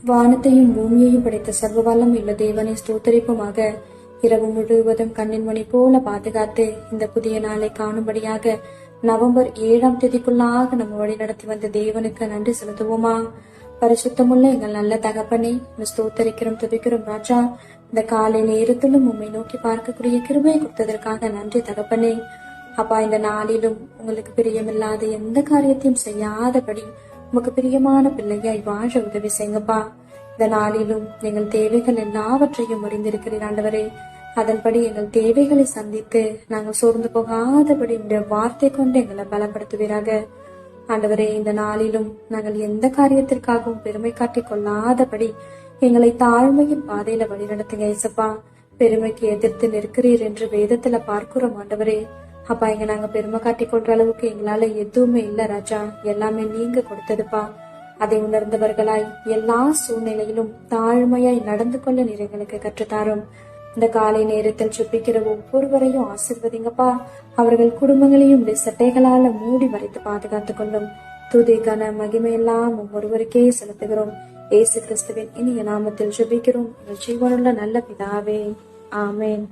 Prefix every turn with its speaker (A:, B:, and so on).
A: வானத்தையும் பூமியையும் படைத்த சர்வ வல்லமையுள்ள தேவனை ஸ்தோத்தரிப்புமாக. இரவு முழுவதும் கண்ணின் மணி போல பாதுகாத்து இந்த புதிய நாளை காணும்படியாக நவம்பர் 7ஆம் தேதிக்குள்ளாக நம்ம வழி நடத்தி வந்த தேவனுக்கு நன்றி செலுத்துவோமா? பரிசுத்தமுள்ள எங்கள் நல்ல தகப்பனே, ஸ்தோத்தரிக்கிறோம், துதிக்கிறோம் ராஜா. இந்த காலை நேரத்திலும் உம்மை நோக்கி பார்க்கக்கூடிய கிருபையை கொடுத்ததற்காக நன்றி தகப்பனே. அப்பா, இந்த நாளிலும் உங்களுக்கு பிரியமில்லாத எந்த காரியத்தையும் செய்யாதபடி உமக்கு பிரியமான பிள்ளையாய் வாழ உதவி செய்யுங்கப்பா. இந்த நாளிலும் எங்கள் தேவைகள் எல்லாவற்றையும் அறிந்திருக்கிறீர் ஆண்டவரே. அதன்படி எங்கள் தேவைகளை சந்தித்து நாங்கள் சோர்ந்து போகாதபடி இந்த வார்த்தை கொண்டு எங்களை பலப்படுத்துவீராக ஆண்டவரே. இந்த நாளிலும் நாங்கள் எந்த காரியத்திற்காகவும் பெருமை காட்டிக் கொள்ளாதபடி எங்களை தாழ்மையின் பாதையில வழிநடத்துங்க ஏசப்பா. பெருமைக்கு எதிர்த்து நிற்கிறீர் என்று வேதத்துல பார்க்கிறோம் ஆண்டவரே. அப்பா, இங்க நாங்க பெருமை காட்டிக் கொள்ற அளவுக்கு எங்களால எதுவுமே இல்ல ராஜா, எல்லாமே நீங்க கொடுத்ததுப்பா. அதை உணர்ந்தவர்களாய் எல்லா சூழ்நிலையிலும் தாழ்மையாய் நடந்து கொள்ள நீர் எங்களுக்கு கற்றுத்தாரும். இந்த காலை நேரத்தில் சுப்பிக்கிற ஒவ்வொருவரையும் ஆசிர்வதிங்கப்பா. அவர்கள் குடும்பங்களையும் சட்டைகளால மூடி மறைத்து பாதுகாத்துக் கொள்ளும். துதி கன மகிமையெல்லாம் ஒவ்வொருவருக்கே செலுத்துகிறோம். இயேசு கிறிஸ்துவின் இனிய நாமத்தில் சுபிக்கிறோம், ஜீவனுள்ள நல்ல பிதாவே, ஆமேன்.